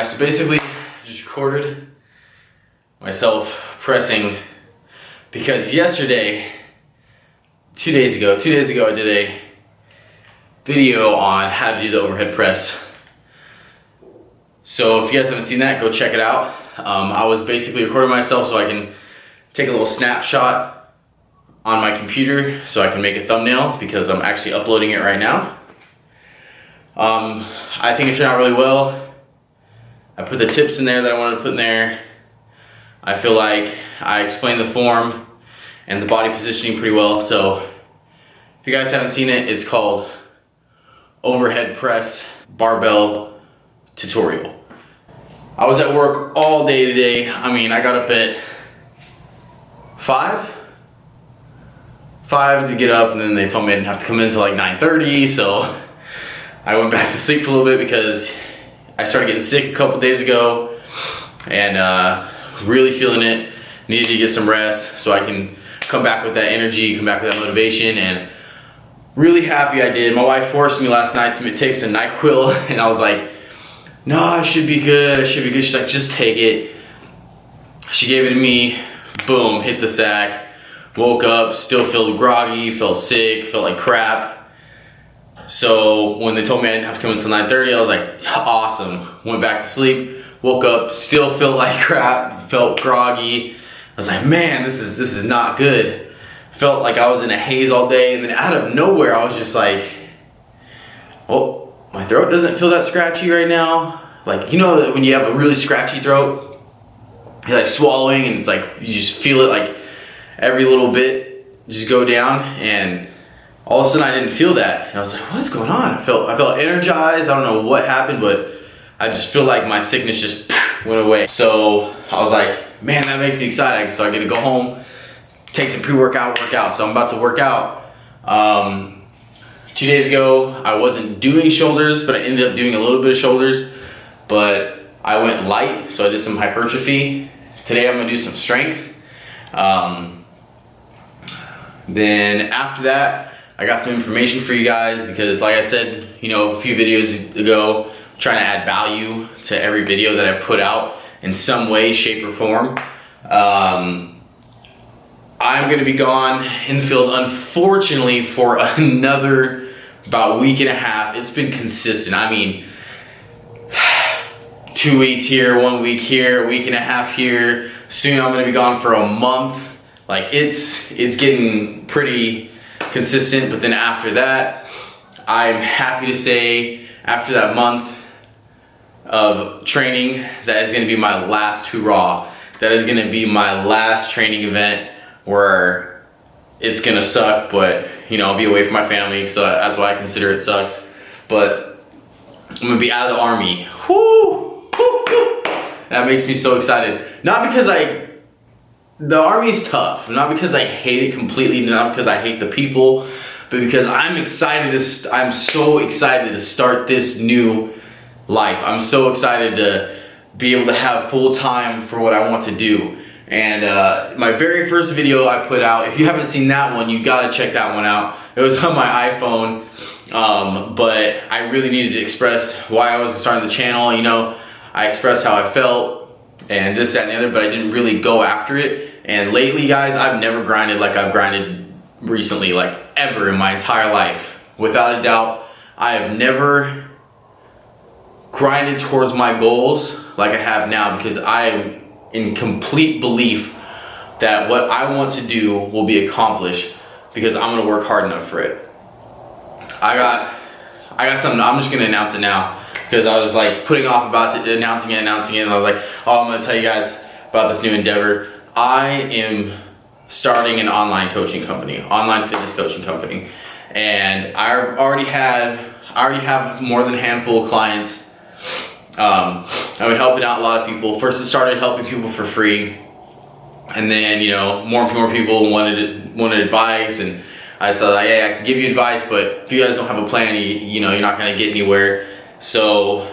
So basically, just recorded myself pressing because yesterday, 2 days ago, I did a video on how to do the overhead press. So if you guys haven't seen that, go check it out. I was basically recording myself so I can take a little snapshot on my computer so I can make a thumbnail because I'm actually uploading it right now. I think it turned out really well. I put the tips in there that I wanted to put in there. I feel like I explained the form and the body positioning pretty well. So if you guys haven't seen it, it's called Overhead Press Barbell Tutorial. I was at work all day today. I mean, I got up at 5 to get up, and then they told me I didn't have to come in until like 9:30, so I went back to sleep for a little bit because I started getting sick a couple days ago and really feeling it. Needed to get some rest so I can come back with that energy, come back with that motivation, and really happy I did. My wife forced me last night to take some NyQuil, and I was like, no, I should be good, I should be good. She's like, just take it. She gave it to me, boom, hit the sack. Woke up, still felt groggy, felt sick, felt like crap. So when they told me I didn't have to come until 9:30, I was like, awesome. Went back to sleep, woke up, still felt like crap, felt groggy. I was like, man, this is not good. Felt like I was in a haze all day, and then out of nowhere, I was just like, oh, my throat doesn't feel that scratchy right now. Like, you know that when you have a really scratchy throat, you're like swallowing, and it's like, you just feel it like every little bit just go down, and all of a sudden I didn't feel that. And I was like, what's going on? I felt energized. I don't know what happened, but I just feel like my sickness just went away. So I was like, man, that makes me excited. So I get to go home, take some pre-workout, work out. So I'm about to work out. 2 days ago, I wasn't doing shoulders, but I ended up doing a little bit of shoulders. But I went light, so I did some hypertrophy. Today I'm gonna do some strength. Then after that, I got some information for you guys because, like I said, you know, a few videos ago, I'm trying to add value to every video that I put out in some way, shape, or form. I'm gonna be gone in the field, unfortunately, for another about week and a half. It's been consistent. I mean, 2 weeks here, 1 week here, a week and a half here. Soon I'm gonna be gone for a month. Like, it's getting pretty consistent, but then after that, I'm happy to say, after that month of training, that is gonna be my last hurrah. That is gonna be my last training event where it's gonna suck, but you know, I'll be away from my family, so that's why I consider it sucks. But I'm gonna be out of the army. Woo! That makes me so excited. Not because the army's tough, not because I hate it completely, not because I hate the people, but because I'm so excited to start this new life. I'm so excited to be able to have full time for what I want to do. And my very first video I put out, if you haven't seen that one, you gotta check that one out. It was on my iPhone, but I really needed to express why I was starting the channel. You know, I expressed how I felt and this, that, and the other, but I didn't really go after it. And lately, guys, I've never grinded like I've grinded recently, like ever in my entire life. Without a doubt, I have never grinded towards my goals like I have now, because I am in complete belief that what I want to do will be accomplished because I'm gonna work hard enough for it. I got something, I'm just gonna announce it now, because I was like putting off about announcing it, and I was like, oh, I'm gonna tell you guys about this new endeavor. I am starting an online coaching company, online fitness coaching company, and I already have more than a handful of clients. I've been helping out a lot of people. First, it started helping people for free, and then, you know, more and more people wanted advice, and I said, like, hey, I can give you advice, but if you guys don't have a plan, you know, you're not gonna get anywhere. So,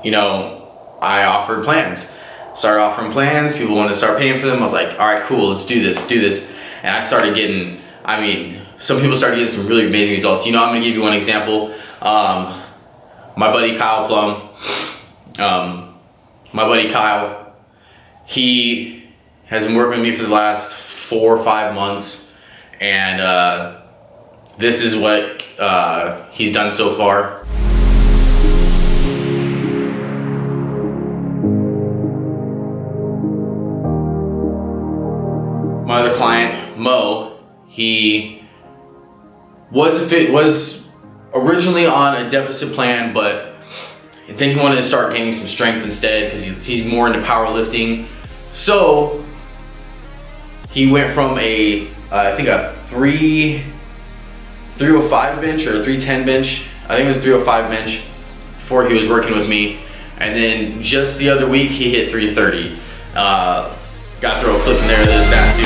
you know, I offered plans. Started offering plans, people wanted to start paying for them. I was like, all right, cool, let's do this. And I started getting, I mean, some people started getting some really amazing results. You know, I'm gonna give you one example. My buddy Kyle Plum, My buddy Kyle, he has been working with me for the last 4 or 5 months, and this is what he's done so far. My other client, Mo, he was originally on a deficit plan, but then he wanted to start gaining some strength instead because he's more into powerlifting. So he went from I think a 305 bench or a 310 bench. I think it was 305 bench before he was working with me. And then just the other week, he hit 330. Got to throw a clip in there of that too.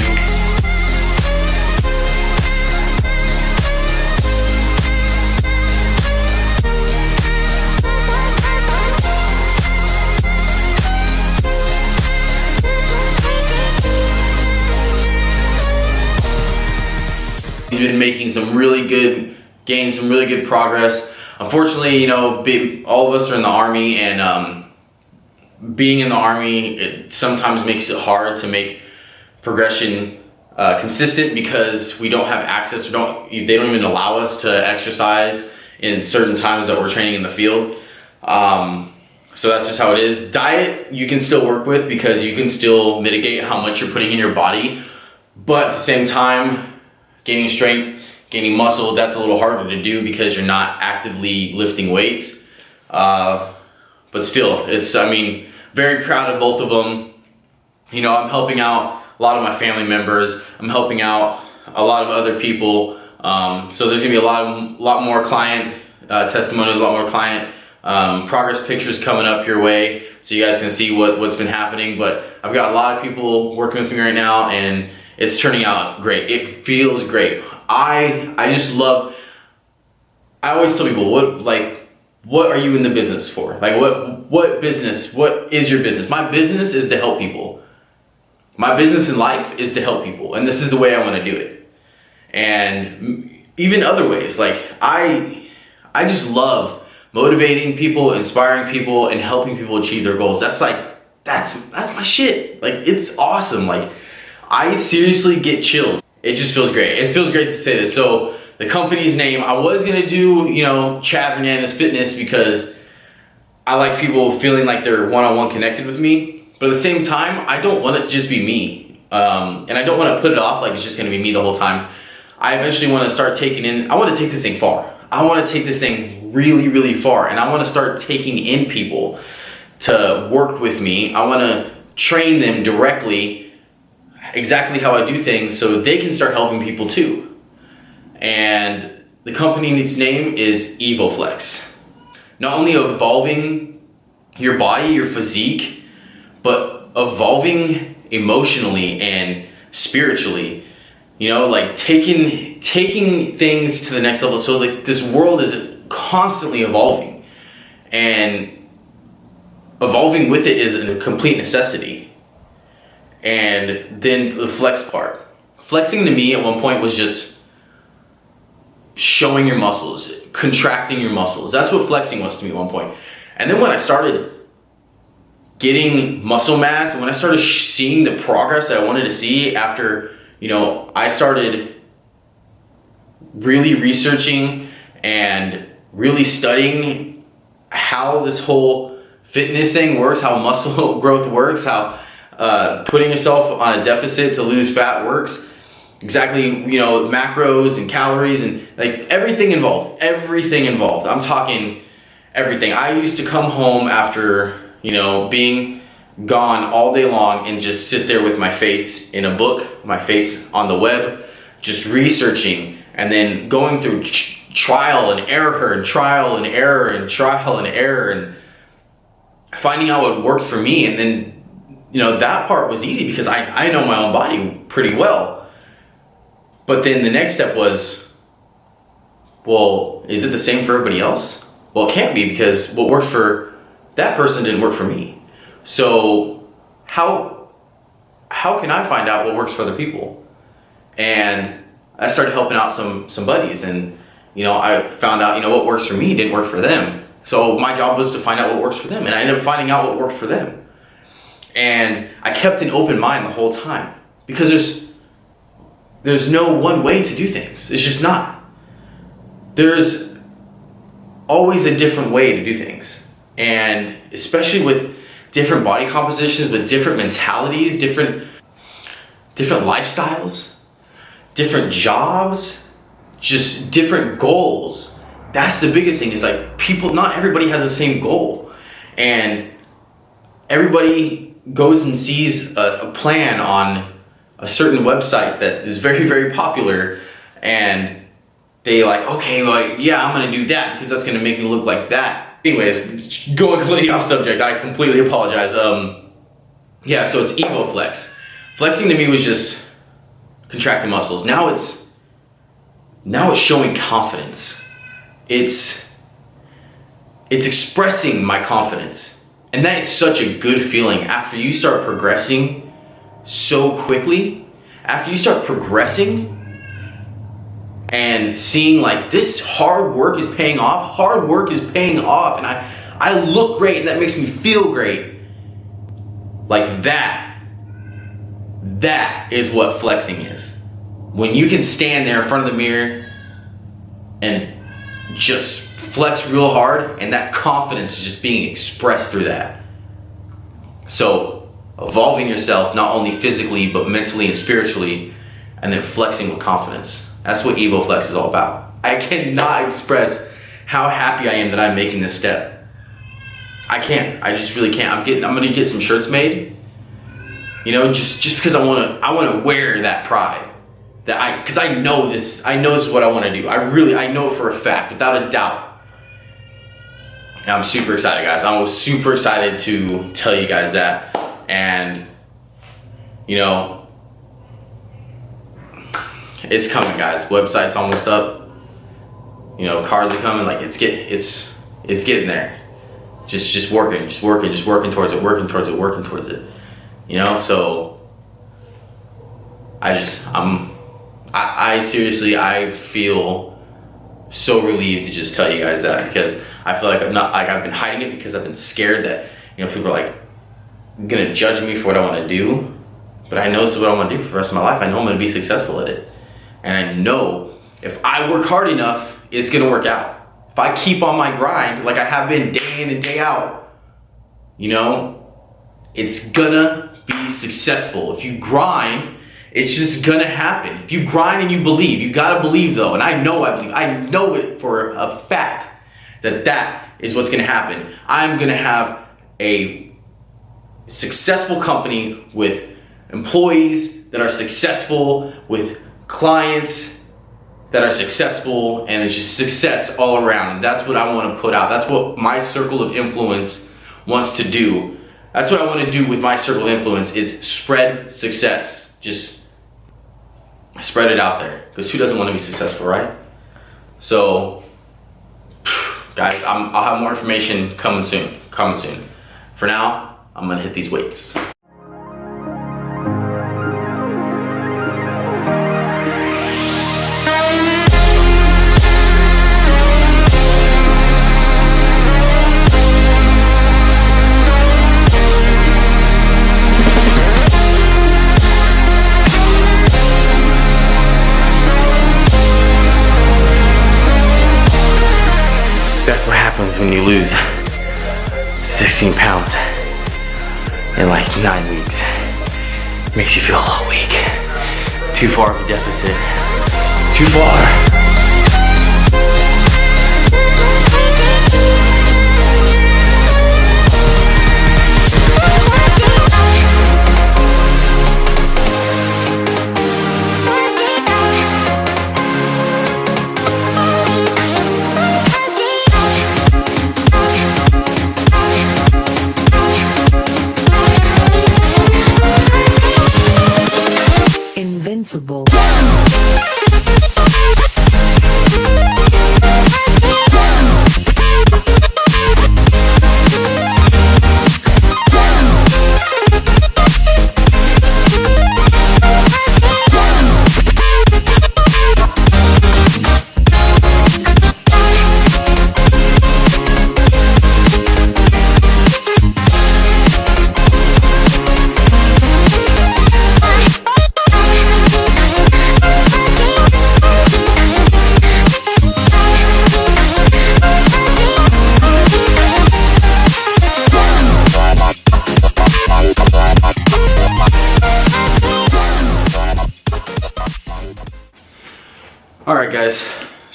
He's been making gaining some really good progress. Unfortunately, you know, all of us are in the Army, and being in the Army, it sometimes makes it hard to make progression consistent because we don't have access. They don't even allow us to exercise in certain times that we're training in the field. So that's just how it is. Diet, you can still work with because you can still mitigate how much you're putting in your body, but at the same time, gaining strength, gaining muscle, that's a little harder to do because you're not actively lifting weights. But still, very proud of both of them. You know, I'm helping out a lot of my family members. I'm helping out a lot of other people. So there's gonna be a lot more client testimonials, a lot more client progress pictures coming up your way, so you guys can see what's been happening. But I've got a lot of people working with me right now, and it's turning out great. It feels great. I just love. I always tell people, what are you in the business for? Like, what business? What is your business? My business is to help people. My business in life is to help people, and this is the way I want to do it. And even other ways, like I just love motivating people, inspiring people, and helping people achieve their goals. That's my shit. Like, it's awesome. Like, I seriously get chills. It just feels great. It feels great to say this. So the company's name, I was gonna do, Chad Hernandez Fitness because I like people feeling like they're one-on-one connected with me. But at the same time, I don't want it to just be me. And I don't want to put it off like it's just gonna be me the whole time. I eventually want to start I want to take this thing far. I want to take this thing really, really far. And I want to start taking in people to work with me. I want to train them directly exactly how I do things so they can start helping people too. And the company's name is EvoFlex. Not only evolving your body, your physique, but evolving emotionally and spiritually. Like taking things to the next level. So like this world is constantly evolving, and evolving with it is a complete necessity. And then the flex part. Flexing to me at one point was just showing your muscles, contracting your muscles. That's what flexing was to me at one point. And then when I started getting muscle mass, and when I started seeing the progress that I wanted to see after, I started really researching and really studying how this whole fitness thing works, how muscle growth works, how putting yourself on a deficit to lose fat works, exactly, macros and calories and like everything involved. I'm talking everything. I used to come home after, being gone all day long and just sit there with my face in a book, my face on the web, just researching and then going through trial and error and trial and error and trial and error and finding out what worked for me. And then, that part was easy because I know my own body pretty well. But then the next step was, well, is it the same for everybody else? Well, it can't be, because what worked for that person didn't work for me. So how can I find out what works for other people? And I started helping out some buddies, and I found out what works for me didn't work for them. So my job was to find out what works for them, and I ended up finding out what worked for them. And I kept an open mind the whole time, because there's no one way to do things. It's just not. There's always a different way to do things. And especially with different body compositions, with different mentalities, different lifestyles, different jobs, just different goals. That's the biggest thing, is like not everybody has the same goal. And everybody goes and sees a plan on a certain website that is very, very popular, and they like, okay, well, yeah, I'm gonna do that because that's gonna make me look like that. Anyways, going completely off subject, I completely apologize. Yeah, so it's Evo Flex. Flexing to me was just contracting muscles. Now it's showing confidence. It's expressing my confidence. And that is such a good feeling after you start progressing so quickly. After you start progressing and seeing like this hard work is paying off. Hard work is paying off, and I look great, and that makes me feel great. Like that is what flexing is. When you can stand there in front of the mirror and just flex real hard, and that confidence is just being expressed through that. So evolving yourself, not only physically, but mentally and spiritually, and then flexing with confidence. That's what Evo Flex is all about. I cannot express how happy I am that I'm making this step. I can't. I just really can't. I'm gonna get some shirts made. You know, just because I wanna wear that pride. Because I know this is what I want to do. I know it for a fact, without a doubt. And I'm super excited, guys. I was super excited to tell you guys that. And, you know, it's coming, guys. Website's almost up. You know, cars are coming. Like it's getting there. Just working towards it. You know, so I seriously, I feel so relieved to just tell you guys that, because I feel like I've been hiding it because I've been scared that, you know, people are like gonna judge me for what I want to do. But I know this is what I want to do for the rest of my life. I know I'm gonna be successful at it. And I know if I work hard enough, it's gonna work out. If I keep on my grind, like I have been day in and day out, you know, it's gonna be successful. If you grind, it's just gonna happen. If you grind and you believe, you gotta believe though. And I know it for a fact that is what's gonna happen. I'm gonna have a successful company with employees that are successful, with clients that are successful, and it's just success all around. And that's what I want to put out. That's what my circle of influence wants to do. That's what I want to do with my circle of influence, is spread success. Just spread it out there, because who doesn't want to be successful, right? So guys, I'll have more information coming soon. For now, I'm gonna hit these weights. That's what happens when you lose 16 pounds in like 9 weeks. Makes you feel a little weak. Too far of a deficit. Too far. Invincible.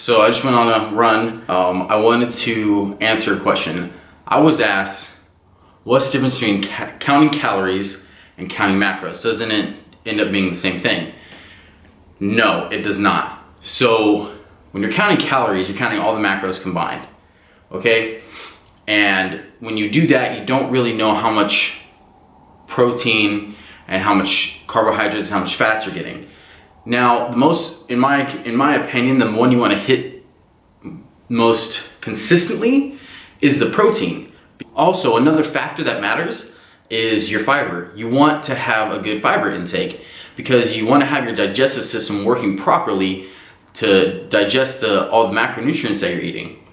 So I just went on a run. I wanted to answer a question. I was asked, what's the difference between counting calories and counting macros? Doesn't it end up being the same thing? No, it does not. So when you're counting calories, you're counting all the macros combined, okay? And when you do that, you don't really know how much protein and how much carbohydrates, how much fats you're getting. Now, the most, in my opinion, the one you want to hit most consistently is the protein. Also, another factor that matters is your fiber. You want to have a good fiber intake because you want to have your digestive system working properly to digest all the macronutrients that you're eating.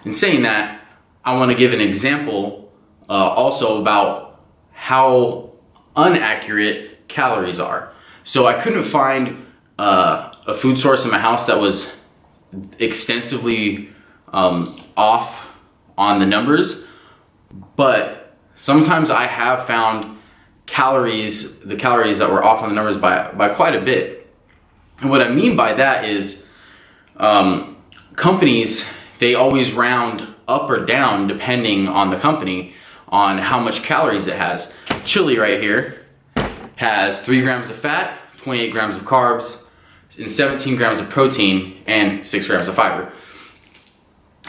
In saying that, I want to give an example also about how inaccurate calories are. So I couldn't find a food source in my house that was extensively off on the numbers, but sometimes I have found the calories that were off on the numbers by quite a bit. And what I mean by that is companies, they always round up or down depending on the company on how much calories it has. Chili right here has 3 grams of fat, 28 grams of carbs, and 17 grams of protein, and 6 grams of fiber.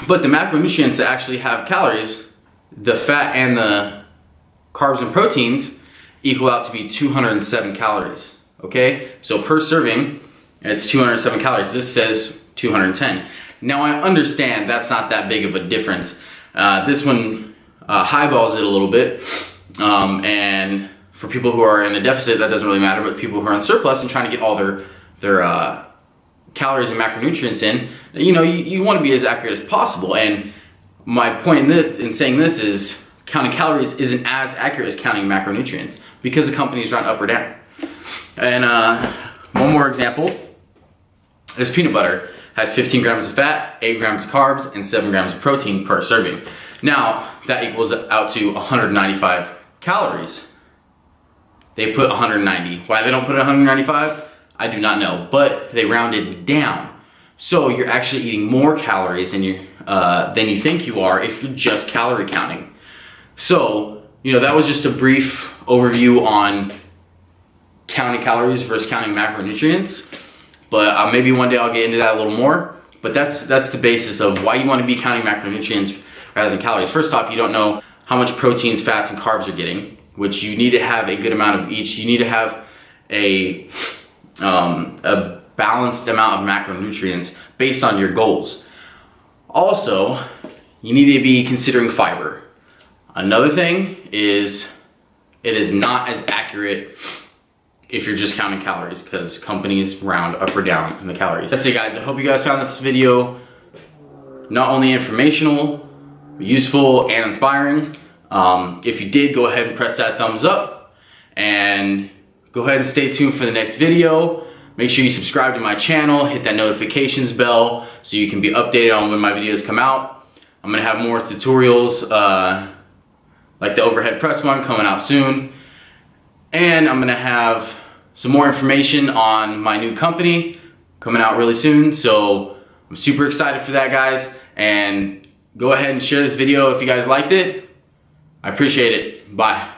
But the macronutrients that actually have calories, the fat and the carbs and proteins equal out to be 207 calories, okay? So per serving, it's 207 calories. This says 210. Now I understand that's not that big of a difference. This one highballs it a little bit, and for people who are in a deficit, that doesn't really matter, but people who are in surplus and trying to get all their calories and macronutrients in, you want to be as accurate as possible. And my point in saying this is counting calories isn't as accurate as counting macronutrients because the companies run up or down. And one more example, this peanut butter has 15 grams of fat, 8 grams of carbs, and 7 grams of protein per serving. Now, that equals out to 195 calories. They put 190. Why they don't put 195? I do not know, but they rounded down. So you're actually eating more calories than you think you are if you're just calorie counting. So, that was just a brief overview on counting calories versus counting macronutrients. But maybe one day I'll get into that a little more. But that's the basis of why you want to be counting macronutrients rather than calories. First off, you don't know how much proteins, fats, and carbs you're getting, which you need to have a good amount of each. You need to have a balanced amount of macronutrients based on your goals. Also, you need to be considering fiber. Another thing is it is not as accurate if you're just counting calories because companies round up or down in the calories. That's it, guys. I hope you guys found this video not only informational, but useful and inspiring. If you did, go ahead and press that thumbs up and go ahead and stay tuned for the next video. Make sure you subscribe to my channel, hit that notifications bell so you can be updated on when my videos come out. I'm gonna have more tutorials like the overhead press one coming out soon. And I'm gonna have some more information on my new company coming out really soon. So I'm super excited for that, guys. And go ahead and share this video if you guys liked it. I appreciate it. Bye.